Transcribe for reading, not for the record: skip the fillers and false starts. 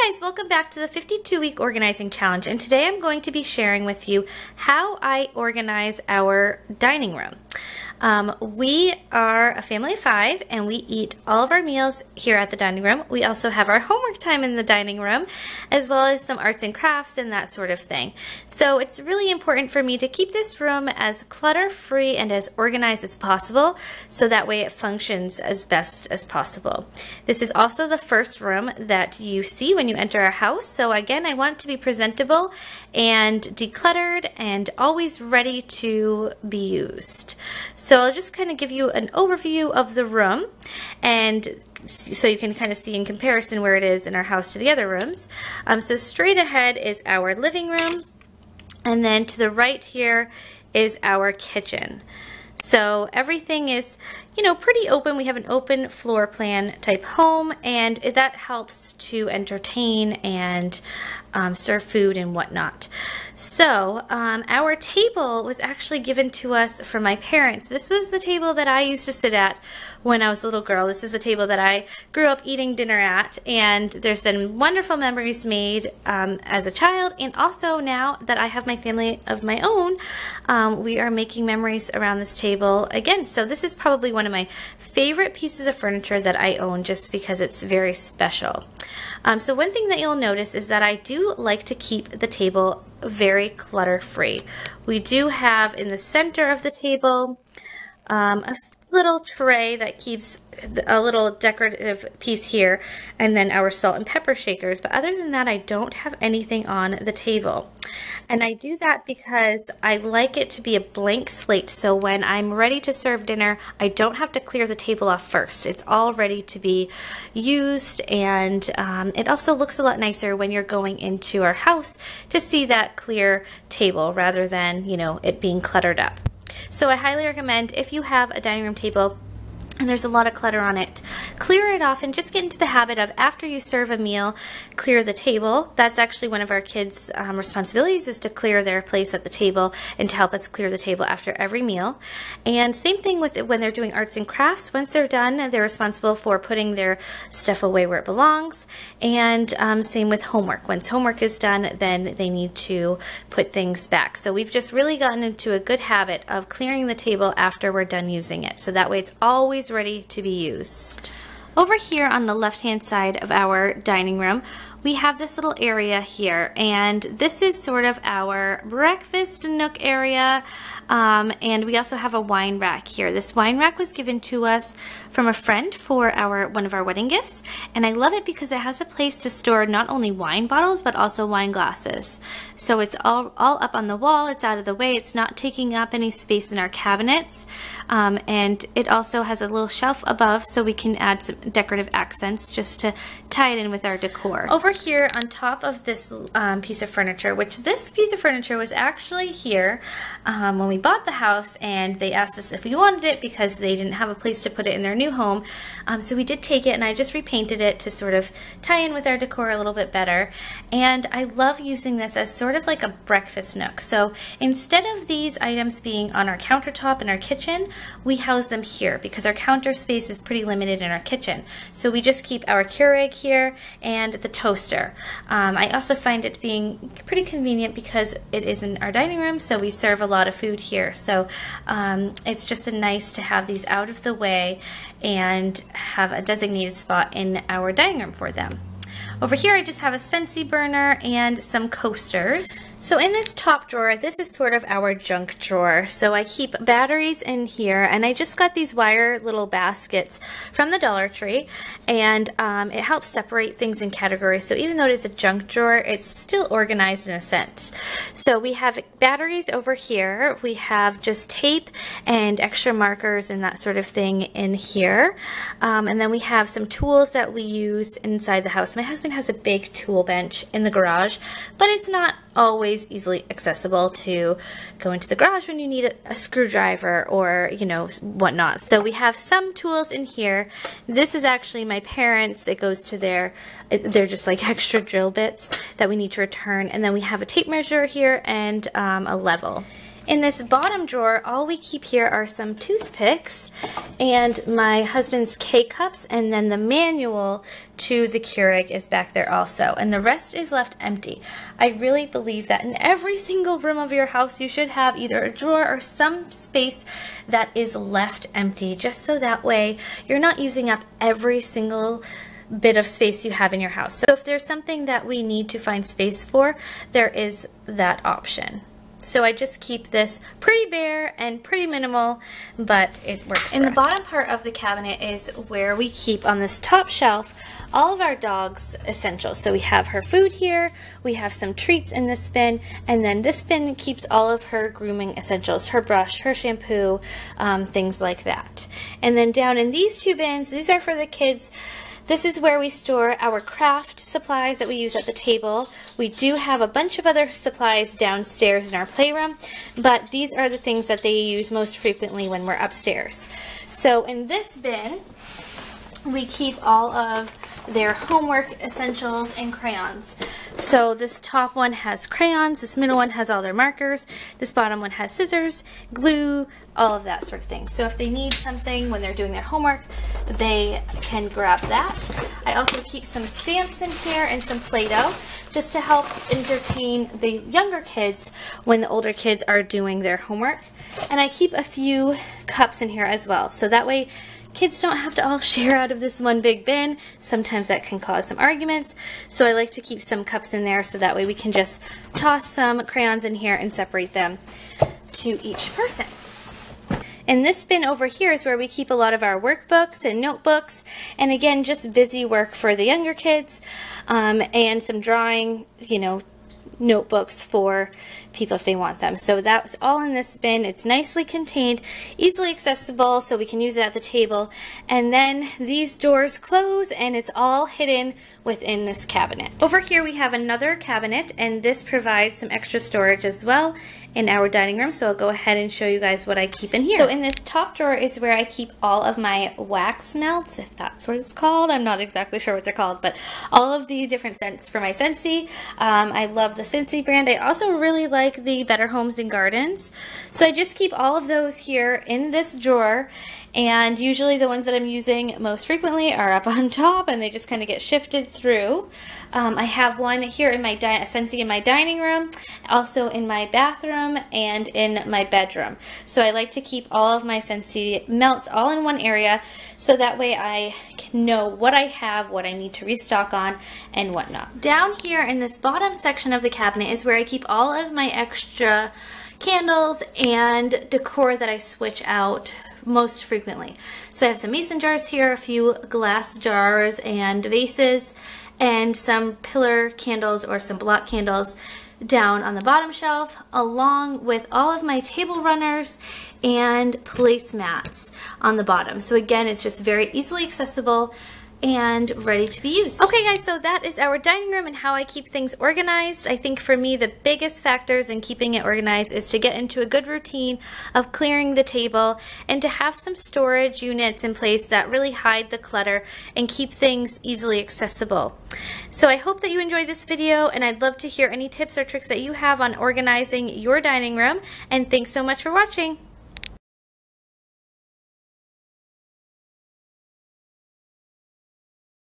Hi guys, welcome back to the 52-week organizing challenge, and today I'm going to be sharing with you how I organize our dining room. We are a family of 5 and we eat all of our meals here at the dining room. We also have our homework time in the dining room, as well as some arts and crafts and that sort of thing. So it's really important for me to keep this room as clutter-free and as organized as possible, so that way it functions as best as possible. This is also the first room that you see when you enter our house. So again, I want it to be presentable and decluttered and always ready to be used. So I'll just kind of give you an overview of the room, and so you can kind of see in comparison where it is in our house to the other rooms. So straight ahead is our living room, and then to the right here is our kitchen. So everything is, pretty open. We have an open floor plan type home, and that helps to entertain and serve food and whatnot. So our table was actually given to us from my parents. This was the table that I used to sit at when I was a little girl. This is the table that I grew up eating dinner at, and there's been wonderful memories made as a child, and also now that I have my family of my own, we are making memories around this table again. So this is probably one of my favorite pieces of furniture that I own, just because it's very special. So one thing that you'll notice is that I do like to keep the table very clutter-free. We do have in the center of the table a little tray that keeps a little decorative piece here, and then our salt and pepper shakers, but other than that I don't have anything on the table. And I do that because I like it to be a blank slate, so when I'm ready to serve dinner I don't have to clear the table off first. It's all ready to be used, and it also looks a lot nicer when you're going into our house to see that clear table rather than it being cluttered up. So I highly recommend, if you have a dining room table and there's a lot of clutter on it, clear it off and just get into the habit of, after you serve a meal, clear the table. That's actually one of our kids' responsibilities, is to clear their place at the table and to help us clear the table after every meal. And same thing with when they're doing arts and crafts. Once they're done, they're responsible for putting their stuff away where it belongs. And same with homework. Once homework is done, then they need to put things back. So we've just really gotten into a good habit of clearing the table after we're done using it, so that way it's always ready to be used. Over here on the left hand side of our dining room, we have this little area here, and this is sort of our breakfast nook area, and we also have a wine rack here. This wine rack was given to us from a friend for one of our wedding gifts, and I love it because it has a place to store not only wine bottles but also wine glasses. So it's all up on the wall, it's out of the way, it's not taking up any space in our cabinets, and it also has a little shelf above so we can add some decorative accents just to tie it in with our decor. Over here on top of this piece of furniture, which this piece of furniture was actually here when we bought the house, and they asked us if we wanted it because they didn't have a place to put it in their new home. So we did take it, and I just repainted it to sort of tie in with our decor a little bit better. And I love using this as sort of like a breakfast nook. So instead of these items being on our countertop in our kitchen, we house them here because our counter space is pretty limited in our kitchen. So we just keep our Keurig here and the toaster. I also find it being pretty convenient because it is in our dining room, so we serve a lot of food here. So it's just nice to have these out of the way and have a designated spot in our dining room for them. Over here I just have a Scentsy burner and some coasters. So in this top drawer, this is sort of our junk drawer. So I keep batteries in here, and I just got these wire little baskets from the Dollar Tree, and it helps separate things in categories. So even though it is a junk drawer, it's still organized in a sense. So we have batteries over here, we have just tape and extra markers and that sort of thing in here, and then we have some tools that we use inside the house. My husband has a big tool bench in the garage, but it's not always easily accessible to go into the garage when you need a screwdriver or whatnot. So we have some tools in here. This is actually my parents'. It goes to they're just like extra drill bits that we need to return. And then we have a tape measure here and a level. In this bottom drawer, all we keep here are some toothpicks and my husband's K-cups, and then the manual to the Keurig is back there also, and the rest is left empty. I really believe that in every single room of your house you should have either a drawer or some space that is left empty, just so that way you're not using up every single bit of space you have in your house. So if there's something that we need to find space for, there is that option. So I just keep this pretty bare and pretty minimal, but it works. In the bottom part of the cabinet is where we keep on this top shelf all of our dog's essentials. So we have her food here, we have some treats in this bin, and then this bin keeps all of her grooming essentials, her brush, her shampoo, things like that. And then down in these two bins, these are for the kids. This is where we store our craft supplies that we use at the table. We do have a bunch of other supplies downstairs in our playroom, but these are the things that they use most frequently when we're upstairs. So in this bin, we keep all of their homework essentials and crayons. So this top one has crayons, this middle one has all their markers, this bottom one has scissors, glue, all of that sort of thing. So if they need something when they're doing their homework, they can grab that. I also keep some stamps in here and some Play-Doh just to help entertain the younger kids when the older kids are doing their homework. And I keep a few cups in here as well, so that way kids don't have to all share out of this one big bin. Sometimes that can cause some arguments. So I like to keep some cups in there so that way we can just toss some crayons in here and separate them to each person. And this bin over here is where we keep a lot of our workbooks and notebooks, and again, just busy work for the younger kids, and some drawing, notebooks for people if they want them. So that's all in this bin. It's nicely contained, easily accessible, so we can use it at the table. And then these doors close and it's all hidden within this cabinet. Over here we have another cabinet, and this provides some extra storage as well in our dining room, so I'll go ahead and show you guys what I keep in here. So in this top drawer is where I keep all of my wax melts, if that's what it's called. I'm not exactly sure what they're called, but all of the different scents for my Scentsy. I love the Scentsy brand. I also really like the Better Homes and Gardens. So I just keep all of those here in this drawer, and usually the ones that I'm using most frequently are up on top and they just kind of get shifted through. I have one here in my Scentsy in my dining room, also in my bathroom, and in my bedroom. So I like to keep all of my Scentsy melts all in one area, so that way I can know what I have, what I need to restock on, and whatnot. Down here in this bottom section of the cabinet is where I keep all of my extra candles and decor that I switch out most frequently. So I have some mason jars here, a few glass jars and vases, and some pillar candles or some block candles down on the bottom shelf, along with all of my table runners and placemats on the bottom. So again, it's just very easily accessible and ready to be used. Okay guys, so that is our dining room and how I keep things organized. I think for me the biggest factors in keeping it organized is to get into a good routine of clearing the table and to have some storage units in place that really hide the clutter and keep things easily accessible. So I hope that you enjoyed this video, and I'd love to hear any tips or tricks that you have on organizing your dining room, and thanks so much for watching.